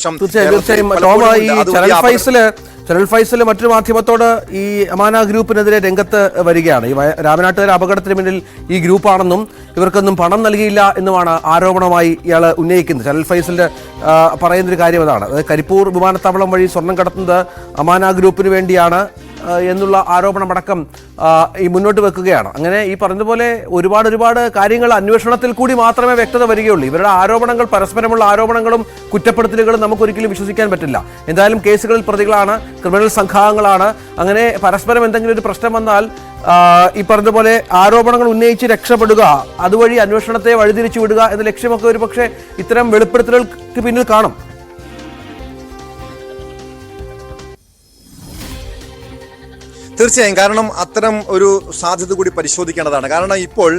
തീർച്ചയായും ടോം, ഈ ചരൽ ഫൈസൽ മറ്റൊരു മാധ്യമത്തോട് ഈ അമാന ഗ്രൂപ്പിനെതിരെ രംഗത്ത് വരികയാണ്. ഈ രാമനാട്ടുകര അപകടത്തിന് പിന്നിൽ ഈ ഗ്രൂപ്പാണെന്നും ഇവർക്കൊന്നും പണം നൽകിയില്ല എന്നുമാണ് ആരോപണമായി ഇയാൾ ഉന്നയിക്കുന്നത്. ചരൽ ഫൈസലിന്റെ പറയുന്നൊരു കാര്യം അതാണ്. അതായത് കരിപ്പൂർ വിമാനത്താവളം വഴി സ്വർണം കടത്തുന്നത് അമാന ഗ്രൂപ്പിന് വേണ്ടിയാണ് എന്നുള്ള ആരോപണമടക്കം ഈ മുന്നോട്ട് വെക്കുകയാണ്. അങ്ങനെ ഈ പറഞ്ഞതുപോലെ ഒരുപാട് കാര്യങ്ങൾ അന്വേഷണത്തിൽ കൂടി മാത്രമേ വ്യക്തത വരികയുള്ളൂ. ഇവരുടെ ആരോപണങ്ങൾ, പരസ്പരമുള്ള ആരോപണങ്ങളും കുറ്റപ്പെടുത്തലുകളും നമുക്കൊരിക്കലും വിശ്വസിക്കാൻ പറ്റില്ല. എന്തായാലും കേസുകളിൽ പ്രതികളാണ്, ക്രിമിനൽ സംഘാംഗങ്ങളാണ്. അങ്ങനെ പരസ്പരം എന്തെങ്കിലും ഒരു പ്രശ്നം വന്നാൽ ഈ പറഞ്ഞതുപോലെ ആരോപണങ്ങൾ ഉന്നയിച്ച് രക്ഷപ്പെടുക, അതുവഴി അന്വേഷണത്തെ വഴിതിരിച്ചു വിടുക എന്ന ലക്ഷ്യമൊക്കെ ഒരു പക്ഷേ ഇത്തരം വെളിപ്പെടുത്തലുകൾക്ക് പിന്നിൽ കാണും. തീർച്ചയായും, കാരണം അത്തരം ഒരു സാധ്യത കൂടി പരിശോധിക്കേണ്ടതാണ്. കാരണം ഇപ്പോൾ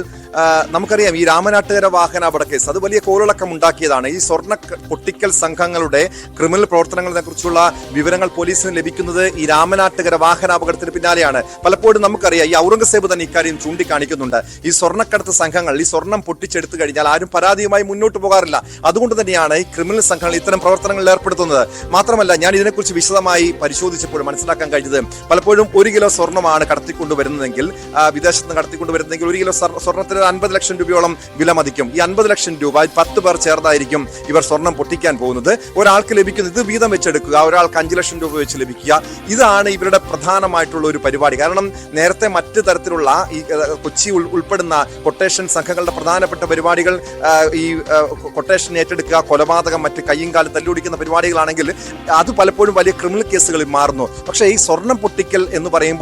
നമുക്കറിയാം ഈ രാമനാട്ടുകര വാഹനാപകട കേസ് അത് വലിയ കോളിളക്കം ഉണ്ടാക്കിയതാണ്. ഈ സ്വർണ്ണ പൊട്ടിക്കൽ സംഘങ്ങളുടെ ക്രിമിനൽ പ്രവർത്തനങ്ങളെ കുറിച്ചുള്ള വിവരങ്ങൾ പോലീസിന് ലഭിക്കുന്നത് ഈ രാമനാട്ടുകര വാഹനാപകടത്തിന് പിന്നാലെയാണ്. പലപ്പോഴും നമുക്കറിയാം ഈ ഔറംഗസേബ് തന്നെ ഇക്കാര്യം ചൂണ്ടിക്കാണിക്കുന്നുണ്ട്. ഈ സ്വർണ്ണക്കടത്ത് സംഘങ്ങൾ ഈ സ്വർണം പൊട്ടിച്ചെടുത്തു കഴിഞ്ഞാൽ ആരും പരാതിയുമായി മുന്നോട്ട് പോകാറില്ല. അതുകൊണ്ട് തന്നെയാണ് ഈ ക്രിമിനൽ സംഘങ്ങൾ ഇത്തരം പ്രവർത്തനങ്ങളിൽ ഏർപ്പെടുത്തുന്നത്. മാത്രമല്ല, ഞാൻ ഇതിനെക്കുറിച്ച് വിശദമായി പരിശോധിച്ചപ്പോൾ മനസ്സിലാക്കാൻ കഴിഞ്ഞത് പലപ്പോഴും 1 കിലോ സ്വർണ്ണമാണ് കടത്തിക്കൊണ്ടുവരുന്നതെങ്കിൽ, വിദേശത്ത് നിന്ന് കടത്തിക്കൊണ്ടുവരുന്നതെങ്കിൽ 1 കിലോ സ്വർണ്ണത്തിന് 50 ലക്ഷം രൂപയോളം വില മതിക്കും. ഈ 50 ലക്ഷം രൂപ 10 പേർ ചേർന്നായിരിക്കും ഇവർ സ്വർണം പൊട്ടിക്കാൻ പോകുന്നത്. ഒരാൾക്ക് ലഭിക്കുന്നത് ഇത് വീതം വെച്ചെടുക്കുക, ഒരാൾക്ക് 5 ലക്ഷം രൂപ വെച്ച് ലഭിക്കുക. ഇതാണ് ഇവരുടെ പ്രധാനമായിട്ടുള്ള ഒരു പരിപാടി. കാരണം നേരത്തെ മറ്റു തരത്തിലുള്ള ഈ കൊച്ചി ഉൾപ്പെടുന്ന കൊട്ടേഷൻ സംഘങ്ങളുടെ പ്രധാനപ്പെട്ട പരിപാടികൾ ഈ കൊട്ടേഷൻ ഏറ്റെടുക്കുക, കൊലപാതകം, മറ്റ് കയ്യും കാലും തല്ലുപിടിക്കുന്ന പരിപാടികളാണെങ്കിൽ അത് പലപ്പോഴും വലിയ ക്രിമിനൽ കേസുകളിൽ മാറുന്നു. പക്ഷേ ഈ സ്വർണം പൊട്ടിക്കൽ എന്ന് പറയുമ്പോൾ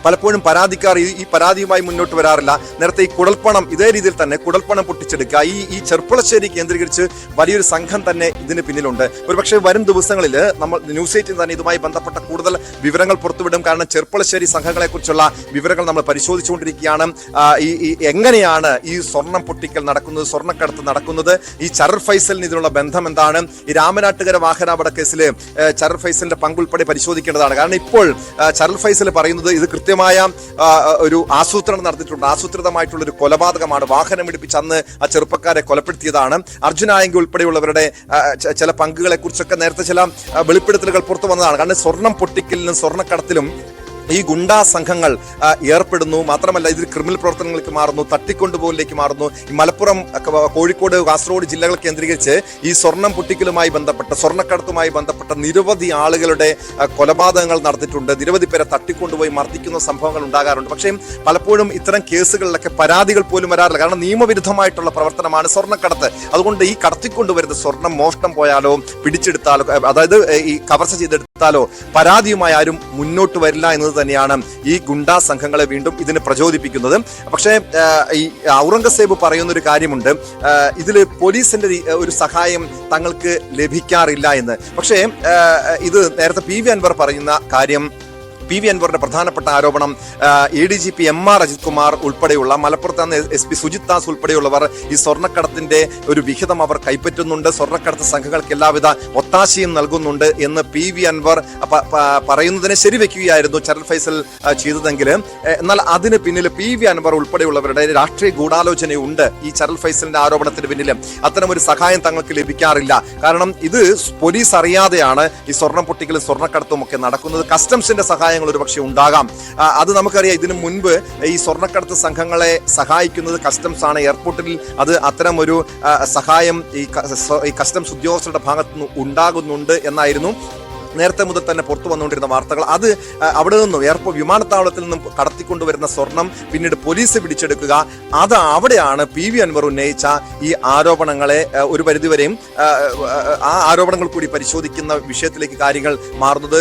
പലപ്പോഴും പരാതിക്കാർ ഈ പരാതിയുമായി മുന്നോട്ട് വരാറില്ല. നേരത്തെ ഈ കുടൽപ്പണം ഇതേ രീതിയിൽ തന്നെ കുടൽപ്പണം പൊട്ടിച്ചെടുക്കുക, ഈ ചെർപ്പുളശ്ശേരി കേന്ദ്രീകരിച്ച് വലിയൊരു സംഘം തന്നെ ഇതിന് പിന്നിലുണ്ട്. ഒരുപക്ഷെ വരും ദിവസങ്ങളിൽ നമ്മൾ ന്യൂസ് 18 തന്നെ ഇതുമായി ബന്ധപ്പെട്ട കൂടുതൽ വിവരങ്ങൾ പുറത്തുവിടും. കാരണം ചെർപ്പുളശ്ശേരി സംഘങ്ങളെ കുറിച്ചുള്ള വിവരങ്ങൾ നമ്മൾ പരിശോധിച്ചുകൊണ്ടിരിക്കുകയാണ്. ഈ എങ്ങനെയാണ് ഈ സ്വർണം പൊട്ടിക്കൽ നടക്കുന്നത്, സ്വർണ്ണക്കടത്ത് നടക്കുന്നത്, ഈ ചരൽ ഫൈസലിന് ഇതിനുള്ള ബന്ധം എന്താണ്, ഈ രാമനാട്ടുകര വാഹനാപകട കേസിൽ ചരൽ ഫൈസലിന്റെ പങ്കുൾപ്പെടെ പരിശോധിക്കേണ്ടതാണ്. കാരണം ഇപ്പോൾ ചരൽ ഫൈസൽ പറയുന്നത് ഇത് ഒരു ആസൂത്രണം നടത്തിയിട്ടുണ്ട്, ആസൂത്രിതമായിട്ടുള്ള ഒരു കൊലപാതകമാണ്, വാഹനം ഇടിപ്പിച്ച് അന്ന് ആ ചെറുപ്പക്കാരെ കൊലപ്പെടുത്തിയതാണ്. അർജുനായങ്കി ഉൾപ്പെടെയുള്ളവരുടെ ചില പങ്കുകളെ കുറിച്ചൊക്കെ നേരത്തെ ചില വെളിപ്പെടുത്തലുകൾ പുറത്തു വന്നതാണ്. കാരണം സ്വർണം പൊട്ടിക്കലിനും സ്വർണ്ണക്കടത്തിലും ഈ ഗുണ്ടാ സംഘങ്ങൾ ഏർപ്പെടുന്നു. മാത്രമല്ല, ഇതിൽ ക്രിമിനൽ പ്രവർത്തനങ്ങൾക്ക് മാറുന്നു, തട്ടിക്കൊണ്ടുപോകലിലേക്ക് മാറുന്നു. ഈ മലപ്പുറം, കോഴിക്കോട്, കാസർഗോഡ് ജില്ലകൾ കേന്ദ്രീകരിച്ച് ഈ സ്വർണം പൊട്ടിക്കലുമായി ബന്ധപ്പെട്ട, സ്വർണ്ണക്കടത്തുമായി ബന്ധപ്പെട്ട നിരവധി ആളുകളുടെ കൊലപാതകങ്ങൾ നടത്തിയിട്ടുണ്ട്. നിരവധി പേരെ തട്ടിക്കൊണ്ടുപോയി മർദ്ദിക്കുന്ന സംഭവങ്ങൾ ഉണ്ടാകാറുണ്ട്. പക്ഷേ പലപ്പോഴും ഇത്തരം കേസുകളിലൊക്കെ പരാതികൾ പോലും വരാറില്ല. കാരണം നിയമവിരുദ്ധമായിട്ടുള്ള പ്രവർത്തനമാണ് സ്വർണ്ണക്കടത്ത്. അതുകൊണ്ട് ഈ കടത്തിക്കൊണ്ടുവരുന്ന സ്വർണം മോഷണം പോയാലോ, പിടിച്ചെടുത്താലോ, അതായത് ഈ കവർച്ച ചെയ്തെടുത്താലോ പരാതിയുമായി ആരും മുന്നോട്ട് വരില്ല എന്നത് തന്നെയാണ് ഈ ഗുണ്ടാ സംഘങ്ങളെ വീണ്ടും ഇതിന് പ്രചോദിപ്പിക്കുന്നത്. പക്ഷേ ഈ ഔറംഗസേബ് പറയുന്ന ഒരു കാര്യമുണ്ട്, ഇതിൽ പോലീസിന്റെ ഒരു സഹായം തങ്ങൾക്ക് ലഭിക്കാറില്ല എന്ന്. പക്ഷേ ഇത് നേരത്തെ PV അൻവർ പറയുന്ന കാര്യം, PV അൻവറിന്റെ പ്രധാനപ്പെട്ട ആരോപണം ADGP MR അജിത് കുമാർ ഉൾപ്പെടെയുള്ള, മലപ്പുറത്ത് SP സുജിത് ദാസ് ഉൾപ്പെടെയുള്ളവർ ഈ സ്വർണ്ണക്കടത്തിന്റെ ഒരു വിഹിതം അവർ കൈപ്പറ്റുന്നുണ്ട്, സ്വർണ്ണക്കടത്ത് സംഘങ്ങൾക്ക് എല്ലാവിധ ഒത്താശയും നൽകുന്നുണ്ട് എന്ന് PV അൻവർ പറയുന്നതിനെ ശരിവെക്കുകയായിരുന്നു ചരൽ ഫൈസൽ ചെയ്തതെങ്കിൽ, എന്നാൽ അതിന് പിന്നിൽ PV അൻവർ ഉൾപ്പെടെയുള്ളവരുടെ രാഷ്ട്രീയ ഗൂഢാലോചനയുണ്ട്. ഈ ചരൽ ഫൈസലിന്റെ ആരോപണത്തിന് പിന്നിലും അത്തരം ഒരു സഹായം തങ്ങൾക്ക് ലഭിക്കാറില്ല. കാരണം ഇത് പോലീസ് അറിയാതെയാണ് ഈ സ്വർണം പൊട്ടിക്കലും സ്വർണ്ണക്കടത്തും ഒക്കെ നടക്കുന്നത്. കസ്റ്റംസിന്റെ സഹായം ഒരു പക്ഷേ ഉണ്ടാകാം. അത് നമുക്കറിയാം. ഇതിനു മുൻപ് ഈ സ്വർണ്ണക്കടത്ത് സംഘങ്ങളെ സഹായിക്കുന്നത് കസ്റ്റംസ് ആണ്. എയർപോർട്ടിൽ അത് അത്തരം ഒരു സഹായം ഈ കസ്റ്റംസ് ഉദ്യോഗസ്ഥരുടെ ഭാഗത്തു നിന്ന് ഉണ്ടാകുന്നുണ്ട് എന്നായിരുന്നു നേരത്തെ മുതൽ തന്നെ പുറത്തു വന്നുകൊണ്ടിരുന്ന വാർത്തകൾ. അത് അവിടെ നിന്നും വിമാനത്താവളത്തിൽ നിന്നും കടത്തിക്കൊണ്ടുവരുന്ന സ്വർണം പിന്നീട് പോലീസ് പിടിച്ചെടുക്കുക, അത് അവിടെയാണ് PV അൻവർ ഉന്നയിച്ച ഈ ആരോപണങ്ങളെ ഒരു പരിധിവരെയും ആ ആരോപണങ്ങൾ കൂടി പരിശോധിക്കുന്ന വിഷയത്തിലേക്ക് കാര്യങ്ങൾ മാറുന്നത്.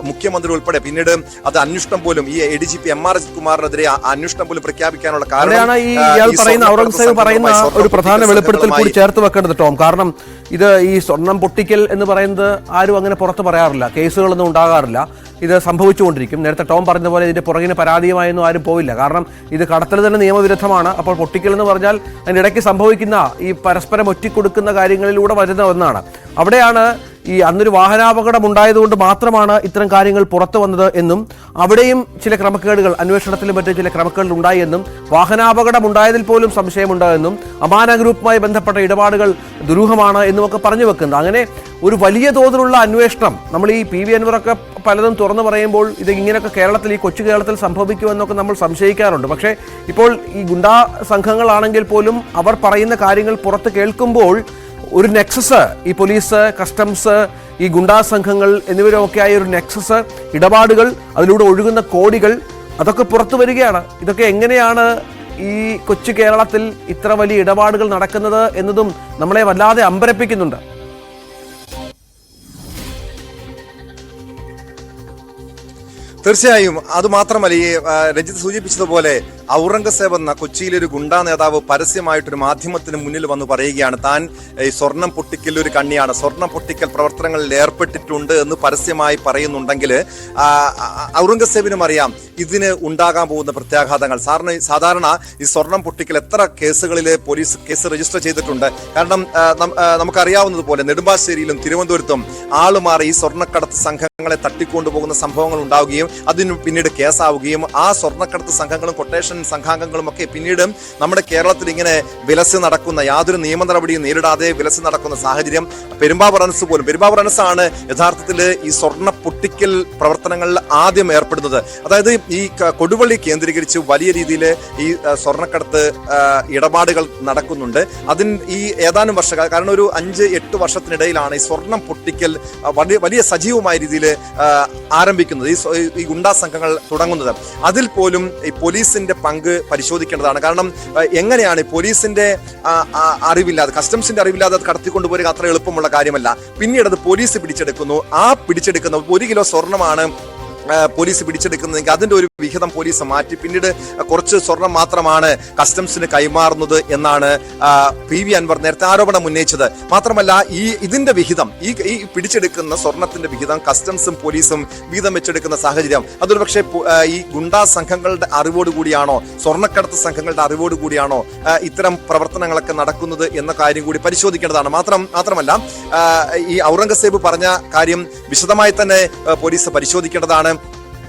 മുഖ്യമന്ത്രി ഉൾപ്പെടെ പിന്നീട് അത് അന്വേഷണം പോലും, ഈ ADGP MR അജിത് കുമാറിനെതിരെ അന്വേഷണം പോലും പ്രഖ്യാപിക്കാനുള്ള കാരണം ഔറംഗസേബ് പറയുന്ന ഒരു പ്രധാന വെളിപ്പെടുത്തൽ കൂടി ചേർത്ത് വെക്കേണ്ടത് ടോം. കാരണം ഇത് ഈ സ്വർണം പൊട്ടിക്കൽ എന്ന് പറയുന്നത് ആരും അങ്ങനെ പുറത്ത് പറയാറില്ല, കേസുകളൊന്നും ഉണ്ടാകാറില്ല. ഇത് സംഭവിച്ചുകൊണ്ടിരിക്കും. നേരത്തെ ടോം പറഞ്ഞ പോലെ ഇതിന്റെ പുറകിന് പരാതിയുമായൊന്നും ആരും പോവില്ല. കാരണം ഇത് കടത്തൽ തന്നെ നിയമവിരുദ്ധമാണ്. അപ്പോൾ പൊട്ടിക്കൽ എന്ന് പറഞ്ഞാൽ അതിനിടയ്ക്ക് സംഭവിക്കുന്ന ഈ പരസ്പരം ഒറ്റിക്കൊടുക്കുന്ന കാര്യങ്ങളിലൂടെ വരുന്ന ഒന്നാണ്. അവിടെയാണ് ഈ അന്നൊരു വാഹനാപകടം ഉണ്ടായതുകൊണ്ട് മാത്രമാണ് ഇത്തരം കാര്യങ്ങൾ പുറത്തു വന്നത് എന്നും അവിടെയും ചില ക്രമക്കേടുകൾ അന്വേഷണത്തിലും മറ്റും ചില ക്രമക്കേടുകൾ ഉണ്ടായി എന്നും വാഹനാപകടം ഉണ്ടായതിൽ പോലും സംശയമുണ്ട് എന്നും അമാന ഗ്രൂപ്പുമായി ബന്ധപ്പെട്ട ഇടപാടുകൾ ദുരൂഹമാണ് എന്നുമൊക്കെ പറഞ്ഞു വെക്കുന്നത്. അങ്ങനെ ഒരു വലിയ തോതിലുള്ള അന്വേഷണം നമ്മൾ ഈ പി വി അൻവറൊക്കെ പലതും തുറന്നു പറയുമ്പോൾ ഇത് ഇങ്ങനെയൊക്കെ കേരളത്തിൽ ഈ കൊച്ചു കേരളത്തിൽ സംഭവിക്കുമെന്നൊക്കെ നമ്മൾ സംശയിക്കാറുണ്ട്. പക്ഷേ ഇപ്പോൾ ഈ ഗുണ്ടാ സംഘങ്ങളാണെങ്കിൽ പോലും അവർ പറയുന്ന കാര്യങ്ങൾ പുറത്ത് കേൾക്കുമ്പോൾ ഒരു നെക്സസ് ഈ പോലീസ്, കസ്റ്റംസ്, ഈ ഗുണ്ടാ സംഘങ്ങൾ എന്നിവരൊക്കെ ആയ ഒരു നെക്സസ്, ഇടപാടുകൾ, അതിലൂടെ ഒഴുകുന്ന കോടികൾ, അതൊക്കെ പുറത്തു വരികയാണ്. ഇതൊക്കെ എങ്ങനെയാണ് ഈ കൊച്ചു കേരളത്തിൽ ഇത്ര വലിയ ഇടപാടുകൾ നടക്കുന്നത് എന്നതും നമ്മളെ വല്ലാതെ അമ്പരപ്പിക്കുന്നുണ്ട്. തീർച്ചയായും. അതുമാത്രമല്ല, ഈ രഞ്ജിത്ത് സൂചിപ്പിച്ചതുപോലെ ഔറംഗസേബ് എന്ന കൊച്ചിയിലെ ഒരു ഗുണ്ടാ നേതാവ് പരസ്യമായിട്ടൊരു മാധ്യമത്തിന് മുന്നിൽ വന്ന് പറയുകയാണ് താൻ ഈ സ്വർണം പൊട്ടിക്കൽ ഒരു കണ്ണിയാണ്, സ്വർണം പൊട്ടിക്കൽ പ്രവർത്തനങ്ങളിൽ ഏർപ്പെട്ടിട്ടുണ്ട് എന്ന് പരസ്യമായി പറയുന്നുണ്ടെങ്കിൽ ഔറംഗസേബിനും അറിയാം ഇതിന് ഉണ്ടാകാൻ പോകുന്ന പ്രത്യാഘാതങ്ങൾ. സാധാരണ ഈ സ്വർണം പൊട്ടിക്കൽ എത്ര കേസുകളിൽ പോലീസ് കേസ് രജിസ്റ്റർ ചെയ്തിട്ടുണ്ട്. കാരണം നമുക്കറിയാവുന്നതുപോലെ നെടുമ്പാശ്ശേരിയിലും തിരുവനന്തപുരത്തും ആളുമാറി ഈ സ്വർണ്ണക്കടത്ത് സംഘങ്ങളെ തട്ടിക്കൊണ്ടുപോകുന്ന സംഭവങ്ങൾ ഉണ്ടാവുകയും അതിന് പിന്നീട് കേസാവുകയും ആ സ്വർണ്ണക്കടത്ത് സംഘങ്ങളും കൊട്ടേഷൻ സംഘാംഗങ്ങളും ഒക്കെ പിന്നീട് നമ്മുടെ കേരളത്തിൽ ഇങ്ങനെ വിലസ് നടക്കുന്ന, യാതൊരു നിയമ നടപടിയും നേരിടാതെ വിലസ് നടക്കുന്ന സാഹചര്യം പെരുമ്പാവൂർ അനസ് പോലും. പെരുമ്പാവൂർ അനസാണ് യഥാർത്ഥത്തിൽ ഈ സ്വർണ്ണ പൊട്ടിക്കൽ പ്രവർത്തനങ്ങളിൽ ആദ്യം ഏർപ്പെടുന്നത്. അതായത് ഈ കൊടുവള്ളി കേന്ദ്രീകരിച്ച് വലിയ രീതിയിൽ ഈ സ്വർണ്ണക്കടത്ത് ഇടപാടുകൾ നടക്കുന്നുണ്ട്. ഈ ഏതാനും വർഷങ്ങൾ, കാരണം ഒരു 5-8 വർഷത്തിനിടയിലാണ് ഈ സ്വർണം പൊട്ടിക്കൽ വലിയ സജീവമായ രീതിയിൽ ആരംഭിക്കുന്നത്, ഈ ഗുണ്ടാ സംഘങ്ങൾ തുടങ്ങുന്നത്. അതിൽ പോലും ഈ പോലീസിന്റെ പങ്ക് പരിശോധിക്കേണ്ടതാണ്. കാരണം എങ്ങനെയാണ് പോലീസിന്റെ അറിവില്ലാതെ, കസ്റ്റംസിന്റെ അറിവില്ലാതെ അത് കടത്തിക്കൊണ്ടുപോരുക അത്ര എളുപ്പമുള്ള കാര്യമല്ല. പിന്നീട് അത് പോലീസ് പിടിച്ചെടുക്കുന്നു. ആ പിടിച്ചെടുക്കുന്ന 1 കിലോ സ്വർണ്ണമാണ് പോലീസ് പിടിച്ചെടുക്കുന്നതെങ്കിൽ അതിന്റെ ഒരു വിഹിതം പോലീസ് മാറ്റി പിന്നീട് കുറച്ച് സ്വർണം മാത്രമാണ് കസ്റ്റംസിന് കൈമാറുന്നത് എന്നാണ് പി വി അൻവർ നേരത്തെ ആരോപണം ഉന്നയിച്ചത്. മാത്രമല്ല ഇതിന്റെ വിഹിതം, ഈ പിടിച്ചെടുക്കുന്ന സ്വർണത്തിന്റെ വിഹിതം കസ്റ്റംസും പോലീസും വീതം വെച്ചെടുക്കുന്ന സാഹചര്യം അതൊരു പക്ഷേ ഈ ഗുണ്ടാ സംഘങ്ങളുടെ അറിവോടുകൂടിയാണോ, സ്വർണ്ണക്കടത്ത് സംഘങ്ങളുടെ അറിവോടുകൂടിയാണോ ഇത്തരം പ്രവർത്തനങ്ങളൊക്കെ നടക്കുന്നത് എന്ന കാര്യം കൂടി പരിശോധിക്കേണ്ടതാണ്. മാത്രമല്ല ഈ ഔറംഗസേബ് പറഞ്ഞ കാര്യം വിശദമായി തന്നെ പോലീസ് പരിശോധിക്കേണ്ടതാണ്.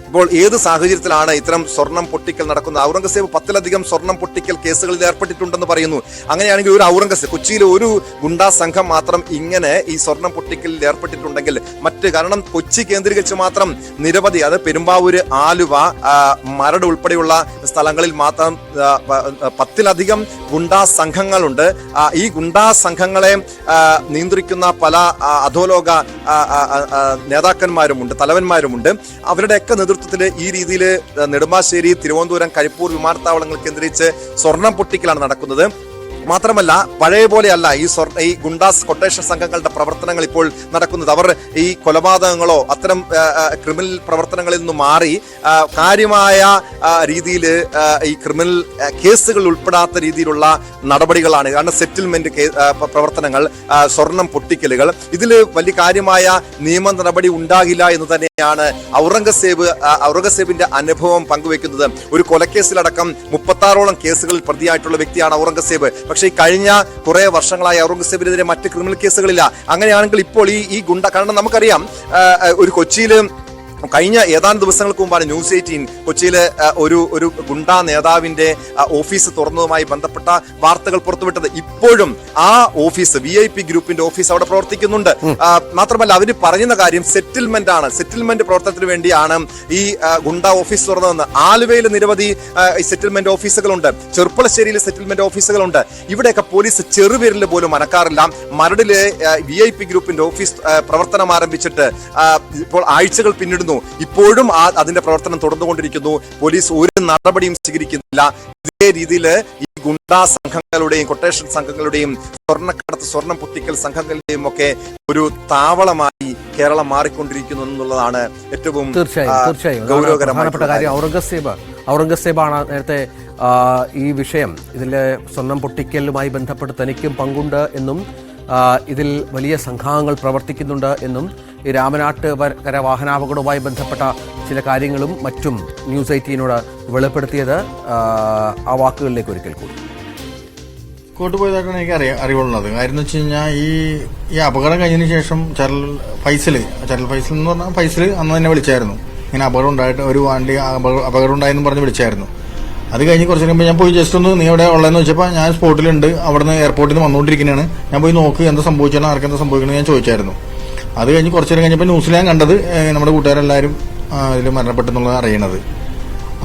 ഇപ്പോൾ ഏത് സാഹചര്യത്തിലാണ് ഇത്തരം സ്വർണം പൊട്ടിക്കൽ നടക്കുന്നത്? ഔറംഗസേബ് 10-ലധികം സ്വർണം പൊട്ടിക്കൽ കേസുകളിൽ ഏർപ്പെട്ടിട്ടുണ്ടെന്ന് പറയുന്നു. അങ്ങനെയാണെങ്കിൽ ഒരു ഔറംഗസേബ്, കൊച്ചിയിലെ ഒരു ഗുണ്ടാ സംഘം മാത്രം ഇങ്ങനെ ഈ സ്വർണം പൊട്ടിക്കലിൽ ഏർപ്പെട്ടിട്ടുണ്ടെങ്കിൽ കാരണം കൊച്ചി കേന്ദ്രീകരിച്ച് മാത്രം നിരവധി, അത് പെരുമ്പാവൂര്, ആലുവ, മരട് ഉൾപ്പെടെയുള്ള സ്ഥലങ്ങളിൽ മാത്രം 10-ലധികം ഗുണ്ടാ സംഘങ്ങളുണ്ട്. ഈ ഗുണ്ടാ സംഘങ്ങളെ നിയന്ത്രിക്കുന്ന പല അധോലോക നേതാക്കന്മാരുമുണ്ട്, തലവന്മാരുമുണ്ട്. അവരുടെയൊക്കെ നേതൃത്വത്തിൽ ഈ രീതിയിൽ നെടുമ്പാശ്ശേരി, തിരുവനന്തപുരം, കരിപ്പൂർ വിമാനത്താവളങ്ങൾ കേന്ദ്രീകരിച്ച് സ്വർണം പൊട്ടിക്കലാണ് നടക്കുന്നത്. മാത്രമല്ല പഴയ പോലെയല്ല ഈ ഗുണ്ടാസ് കൊട്ടേഷൻ സംഘങ്ങളുടെ പ്രവർത്തനങ്ങൾ ഇപ്പോൾ നടക്കുന്നത്. അവർ ഈ കൊലപാതകങ്ങളോ അത്തരം ക്രിമിനൽ പ്രവർത്തനങ്ങളിൽ നിന്ന് മാറി കാര്യമായ രീതിയിൽ ഈ ക്രിമിനൽ കേസുകൾ ഉൾപ്പെടാത്ത രീതിയിലുള്ള നടപടികളാണ്. കാരണം സെറ്റിൽമെന്റ് പ്രവർത്തനങ്ങൾ, സ്വർണം പൊട്ടിക്കലുകൾ, ഇതിൽ വലിയ കാര്യമായ നിയമ നടപടി ഉണ്ടാകില്ല എന്ന് തന്നെയാണ് ഔറംഗസേബിന്റെ അനുഭവം പങ്കുവെക്കുന്നത്. ഒരു കൊലക്കേസിലടക്കം 36ഓളം കേസുകളിൽ പ്രതിയായിട്ടുള്ള വ്യക്തിയാണ് ഔറംഗസേബ്. പക്ഷേ കഴിഞ്ഞ കുറെ വർഷങ്ങളായി ഔറംഗസേബിനെതിരെ മറ്റ് ക്രിമിനൽ കേസുകളില്ല. അങ്ങനെയാണെങ്കിൽ ഇപ്പോൾ ഈ ഗുണ്ട, കാരണം നമുക്കറിയാം ഒരു കൊച്ചിയില് കഴിഞ്ഞ ഏതാനും ദിവസങ്ങൾക്ക് മുമ്പാണ് ന്യൂസ് 18 കൊച്ചിയിലെ ഒരു ഗുണ്ടാ നേതാവിന്റെ ഓഫീസ് തുറന്നതുമായി ബന്ധപ്പെട്ട വാർത്തകൾ പുറത്തുവിട്ടത്. ഇപ്പോഴും ആ ഓഫീസ്, VIP ഗ്രൂപ്പിന്റെ ഓഫീസ് അവിടെ പ്രവർത്തിക്കുന്നുണ്ട്. മാത്രമല്ല അവർ പറയുന്ന കാര്യം സെറ്റിൽമെന്റ് ആണ്. സെറ്റിൽമെന്റ് പ്രവർത്തനത്തിന് വേണ്ടിയാണ് ഈ ഗുണ്ടാ ഓഫീസ് തുറന്നതെന്ന്. ആലുവയിൽ നിരവധി സെറ്റിൽമെന്റ് ഓഫീസുകളുണ്ട്, ചെറുപ്പളശ്ശേരിയിൽ സെറ്റിൽമെന്റ് ഓഫീസുകളുണ്ട്. ഇവിടെയൊക്കെ പോലീസ് ചെറുപേരിൽ പോലും അനക്കാറില്ല. മരടിലെ VIP ഗ്രൂപ്പിന്റെ ഓഫീസ് പ്രവർത്തനം ആരംഭിച്ചിട്ട് ഇപ്പോൾ ആഴ്ചകൾ പിന്നിടുന്നു. ഇപ്പോഴും അതിന്റെ പ്രവർത്തനം തുടർന്നുകൊണ്ടിരിക്കുന്നു. പോലീസ് ഒരു നടപടിയും സ്വീകരിക്കുന്നില്ല. ഇതേ രീതിയിൽ ഈ ഗുണ്ടാ സംഘങ്ങളുടെയും കൊട്ടേഷൻ സംഘങ്ങളുടെയും സ്വർണ്ണക്കടത്ത്, സ്വർണം പൊട്ടിക്കൽ സംഘങ്ങളുടെയും ഒക്കെ ഒരു താവളമായി കേരളം മാറിക്കൊണ്ടിരിക്കുന്നു എന്നുള്ളതാണ് ഏറ്റവും ഗൗരവകരമായ കാര്യം. ഔറംഗസേബാണ് നേരത്തെ ഈ വിഷയം, ഇതിലെ സ്വർണം പൊട്ടിക്കലുമായി ബന്ധപ്പെട്ട് തനിക്കും പങ്കുണ്ട് എന്നും ഇതിൽ വലിയ സംഘങ്ങൾ പ്രവർത്തിക്കുന്നുണ്ട് എന്നും ഈ രാമനാട്ടുകര വാഹനാപകടവുമായി ബന്ധപ്പെട്ട ചില കാര്യങ്ങളും മറ്റും ന്യൂസ് 18 വെളിപ്പെടുത്തിയത്. ആ വാക്കുകളിലേക്ക് ഒരിക്കൽ കൂടി എസ്കോർട്ട് പോയതായിട്ടാണ് എനിക്ക് അറിവുള്ളത്. കാര്യം എന്ന് വെച്ച് കഴിഞ്ഞാൽ ഈ അപകടം കഴിഞ്ഞതിന് ശേഷം ചരൽ ഫൈസൽ എന്ന് പറഞ്ഞാൽ ഫൈസൽ അന്ന് തന്നെ വിളിച്ചായിരുന്നു. ഇങ്ങനെ അപകടം ഉണ്ടായിട്ട് ഒരു വണ്ടി അപകടം ഉണ്ടായെന്ന് പറഞ്ഞ് വിളിച്ചായിരുന്നു. അത് കഴിഞ്ഞ് കുറച്ച് കഴിയുമ്പോൾ ഞാൻ പോയി ജസ്റ്റ് ഒന്ന് നീ എവിടെ ഉള്ളതെന്ന് വെച്ചപ്പോൾ ഞാൻ സ്പോട്ടിലുണ്ട്, അവിടുന്ന് എയർപോർട്ടിൽ നിന്ന് വന്നുകൊണ്ടിരിക്കുന്നതാണ്, ഞാൻ പോയി നോക്ക് എന്താ സംഭവിച്ചാലും ആർക്കെന്താ സംഭവിക്കണമെന്ന് ഞാൻ ചോദിച്ചായിരുന്നു. അത് കഴിഞ്ഞ് കുറച്ച് നേരം കഴിഞ്ഞപ്പോൾ ന്യൂസിൽ ഞാൻ കണ്ടത് നമ്മുടെ കൂട്ടുകാരെല്ലാവരും ഇതിൽ മരണപ്പെട്ടെന്നുള്ളത് അറിയണത്.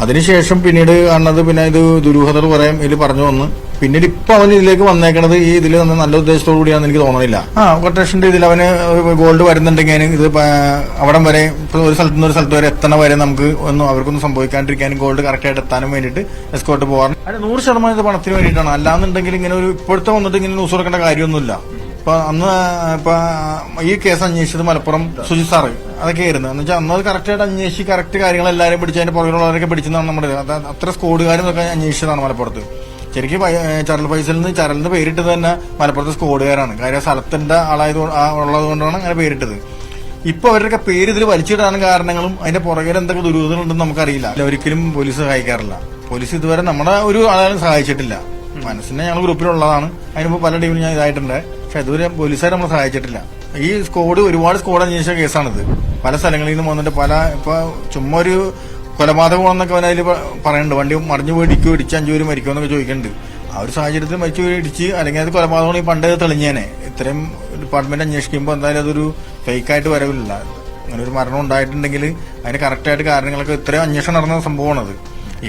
അതിനുശേഷം പിന്നീട് കാണുന്നത് പിന്നെ ഇത് ദുരൂഹതകൾ കുറേ ഇതിൽ പറഞ്ഞു വന്ന് പിന്നീട് ഇപ്പൊ അവൻ ഇതിലേക്ക് വന്നേക്കണത് ഈ ഇതിൽ വന്ന് നല്ല ഉദ്ദേശത്തോടു കൂടിയാണെന്ന് എനിക്ക് തോന്നണില്ല. കൊട്ടേഷന്റെ ഇതിൽ അവന് ഗോൾഡ് വരുന്നുണ്ടെങ്കിൽ ഇത് അവിടം വരെ ഒരു സ്ഥലത്ത് നിന്ന് ഒരു സ്ഥലത്ത് വരെ എത്തണ വരെ നമുക്ക് അവർക്കൊന്നും സംഭവിക്കാണ്ടിരിക്കാനും ഗോൾഡ് കറക്റ്റായിട്ട് എത്താനും വേണ്ടിയിട്ട് എസ്കോർട്ട് പോകാൻ 100% ഇത് പണത്തിന് വേണ്ടിയിട്ടാണ്. അല്ലാന്നുണ്ടെങ്കിൽ ഇങ്ങനെ ഒരു ഇപ്പോഴത്തെ വന്നിട്ട് ഇങ്ങനെ ന്യൂസ് കൊടുക്കേണ്ട കാര്യമൊന്നുമില്ല. ഇപ്പൊ ഈ കേസ് അന്വേഷിച്ചത് മലപ്പുറം സുജിത് സാറ് അതൊക്കെ ആയിരുന്നു. എന്ന് വെച്ചാൽ അന്നത് കറക്റ്റായിട്ട് അന്വേഷിച്ച് കറക്റ്റ് കാര്യങ്ങളെല്ലാവരും പിടിച്ച് അതിന്റെ പുറകിലുള്ളവരൊക്കെ പിടിച്ചതാണ് നമ്മുടെ അത്ര സ്കോഡുകാരും ഒക്കെ അന്വേഷിച്ചതാണ് മലപ്പുറത്ത്. ശരിക്കും ചരൽ ചരലിന് പേരിട്ടത് തന്നെ മലപ്പുറത്തെ സ്കോഡുകാരാണ്. കാര്യം സ്ഥലത്തിന്റെ ഉള്ളത് കൊണ്ടാണ് അങ്ങനെ പേരിട്ടത്. ഇപ്പൊ അവരുടെയൊക്കെ പേര് ഇതിൽ വലിച്ചിടാൻ കാരണങ്ങളും അതിന്റെ പുറകിൽ എന്തൊക്കെ ദുരൂഹതകളുണ്ടെന്ന് നമുക്കറിയില്ല. ഒരിക്കലും പോലീസ് സഹായിക്കാറില്ല. പോലീസ് ഇതുവരെ നമ്മുടെ ഒരു ആളാലും സഹായിച്ചിട്ടില്ല. മനസ്സിനെ ഞങ്ങൾ ഗ്രൂപ്പിലുള്ളതാണ്. അതിനുമ്പ് പല ടീമിലും ഞാൻ ഇതായിട്ടുണ്ട്. പക്ഷെ അതുവരെ പോലീസുകാർ നമ്മളെ സഹായിച്ചിട്ടില്ല. ഈ ഒരുപാട് സ്കോഡ് അന്വേഷിച്ച കേസാണിത്. പല സ്ഥലങ്ങളിൽ നിന്നും വന്നിട്ട് ഇപ്പൊ ചുമ്മാ ഒരു കൊലപാതകം എന്നൊക്കെ അവൻ അതിൽ പറയുന്നുണ്ട്. വണ്ടി മറിഞ്ഞു പോയി ഇടിച്ച് 5 പേര് മരിക്കുമെന്നൊക്കെ ചോദിക്കുന്നുണ്ട്. ആ ഒരു സാഹചര്യത്തിൽ മരിച്ചു പോയി ഇടിച്ച് അല്ലെങ്കിൽ അത് കൊലപാതകമാണ് പണ്ട് തെളിഞ്ഞേനെ. ഇത്രയും ഡിപ്പാർട്ട്മെന്റ് അന്വേഷിക്കുമ്പോൾ എന്തായാലും അതൊരു ഫേക്കായിട്ട് വരവില്ല. അങ്ങനെ ഒരു മരണം ഉണ്ടായിട്ടുണ്ടെങ്കിൽ അതിന് കറക്റ്റായിട്ട് കാരണങ്ങളൊക്കെ ഇത്രയും അന്വേഷണം നടന്ന സംഭവമാണത്.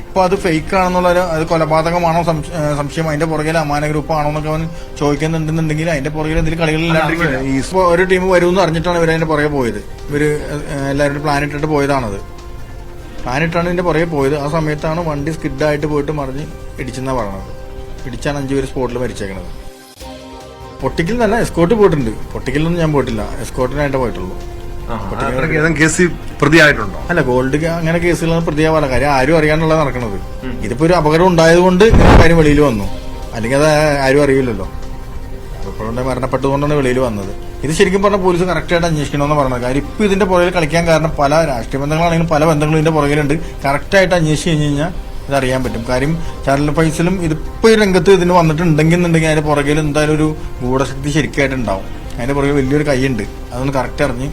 ഇപ്പൊ അത് ഫേക്ക് ആണെന്നുള്ള അത് കൊലപാതകമാണോ സംശയം, അതിന്റെ പുറകിൽ അമാന ഗ്രൂപ്പ് ആണോ എന്നൊക്കെ അവൻ ചോദിക്കുന്നുണ്ടെന്നുണ്ടെങ്കിൽ അതിന്റെ പുറകിൽ എന്തെങ്കിലും കളികളില്ലാണ്ടിരിക്കില്ല. ഈ ഒരു ടീം വരുമെന്ന് അറിഞ്ഞിട്ടാണ് ഇവർ അതിന്റെ പുറകെ പോയത്. ഇവര് എല്ലാവരും പ്ലാൻ ഇട്ടിട്ട് പോയതാണത്. പ്ലാനിട്ടാണ് ഇതിന്റെ പുറകെ പോയത്. ആ സമയത്താണ് വണ്ടി സ്കിഡായിട്ട് പോയിട്ട് മറിഞ്ഞ് ഇടിച്ചെന്നാണ് പറഞ്ഞത്. ഇടിച്ചാണ് 5 പേര് സ്പോട്ടിൽ മരിച്ചേക്കണത്. പൊട്ടിക്കൽ നല്ല എസ്കോർട്ട് പോയിട്ടുണ്ട്. പൊട്ടിക്കലൊന്നും ഞാൻ പോയിട്ടില്ല, എസ്കോർട്ടിനായിട്ട് പോയിട്ടുള്ളൂ. പ്രതിയായിട്ടുണ്ടോ? അല്ല, ഗോൾഡ് അങ്ങനെ കേസുകളൊന്നും പ്രതിയാവാല. കാര്യം ആരും അറിയാനുള്ളത് നടക്കുന്നത്. ഇതിപ്പോ ഒരു അപകടം ഉണ്ടായതുകൊണ്ട് കാര്യം വെളിയിൽ വന്നു, അല്ലെങ്കിൽ അത് ആരും അറിയില്ലല്ലോ. അപ്പോഴുണ്ട് മരണപ്പെട്ടതുകൊണ്ടാണ് വെളിയിൽ വന്നത്. ഇത് ശരിക്കും പറഞ്ഞാൽ പോലീസ് കറക്റ്റായിട്ട് അന്വേഷിക്കണമെന്ന് പറഞ്ഞത്. കാര്യം ഇപ്പൊ ഇതിന്റെ പുറകിൽ കളിക്കാൻ കാരണം പല രാഷ്ട്രീയ ബന്ധങ്ങളാണെങ്കിലും പല ബന്ധങ്ങളും ഇതിന്റെ പുറകിലുണ്ട്. കറക്റ്റായിട്ട് അന്വേഷിച്ച് കഴിഞ്ഞ് കഴിഞ്ഞാൽ ഇതറിയാൻ പറ്റും. കാര്യം ചാനൽ ഫൈസലും ഇതിപ്പോ ഈ രംഗത്ത് ഇതിന് വന്നിട്ടുണ്ടെങ്കിൽ അതിന്റെ പുറകിൽ എന്തായാലും ഒരു ഗൂഢശക്തി ശരിക്കായിട്ടുണ്ടാവും. അതിന്റെ പുറകിൽ വലിയൊരു കൈയുണ്ട്. അതൊന്ന് കറക്റ്റ് അറിഞ്ഞ്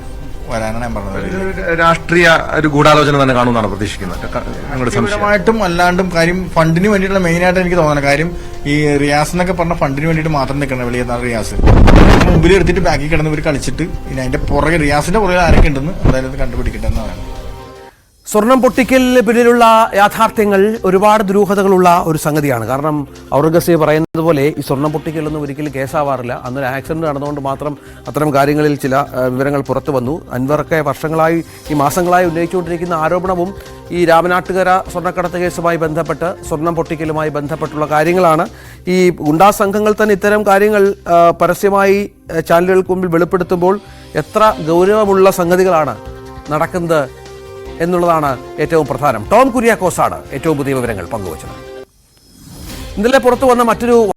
വരാനാണ് ഞാൻ പറഞ്ഞത്. രാഷ്ട്രീയ ഒരു ഗൂഢാലോചന തന്നെ കാണുമെന്നാണ് പ്രതീക്ഷിക്കുന്നത്. വ്യക്തിപരമായിട്ടും അല്ലാണ്ടും. കാര്യം ഫണ്ടിന് വേണ്ടിയിട്ടുള്ള മെയിനായിട്ട് എനിക്ക് തോന്നുന്നത്. കാര്യം ഈ റിയാസ് എന്നൊക്കെ പറഞ്ഞ ഫണ്ടിന് വേണ്ടിയിട്ട് മാത്രം നിൽക്കണം. വെളിയെന്നാണ് റിയാസ് മുമ്പിൽ എടുത്തിട്ട് ബാക്കിൽ കിടന്ന് ഇവർ കളിച്ചിട്ട് ഇനി അതിന്റെ പുറകെ റിയാസിന്റെ പുറകെ ആരൊക്കെ ഉണ്ടെന്ന് എന്തായാലും കണ്ടുപിടിക്കട്ടെ എന്നാണ്. സ്വർണം പൊട്ടിക്കലിന് പിന്നിലുള്ള യാഥാർത്ഥ്യങ്ങൾ ഒരുപാട് ദുരൂഹതകളുള്ള ഒരു സംഗതിയാണ്. കാരണം ഔറംഗസേബ് പറയുന്നത് പോലെ ഈ സ്വർണം പൊട്ടിക്കലൊന്നും ഒരിക്കലും കേസാവാറില്ല. അന്നൊരു ആക്സിഡന്റ് നടന്നുകൊണ്ട് മാത്രം അത്തരം കാര്യങ്ങളിൽ ചില വിവരങ്ങൾ പുറത്തു വന്നു. അൻവറൊക്കെ വർഷങ്ങളായി ഈ മാസങ്ങളായി ഉന്നയിച്ചുകൊണ്ടിരിക്കുന്ന ആരോപണവും ഈ രാമനാട്ടുകര സ്വർണ്ണക്കടത്ത് കേസുമായി ബന്ധപ്പെട്ട് സ്വർണം പൊട്ടിക്കലുമായി ബന്ധപ്പെട്ടുള്ള കാര്യങ്ങളാണ്. ഈ ഗുണ്ടാ സംഘങ്ങൾ തന്നെ ഇത്തരം കാര്യങ്ങൾ പരസ്യമായി ചാനലുകൾക്ക് മുമ്പിൽ വെളിപ്പെടുത്തുമ്പോൾ എത്ര ഗൗരവമുള്ള സംഗതികളാണ് നടക്കുന്നത് എന്നുള്ളതാണ് ഏറ്റവും പ്രധാനം. ടോം കുര്യാക്കോസാണ് ഏറ്റവും പുതിയ വിവരങ്ങൾ പങ്കുവച്ചത്. ഇന്നലെ പുറത്തു വന്ന മറ്റൊരു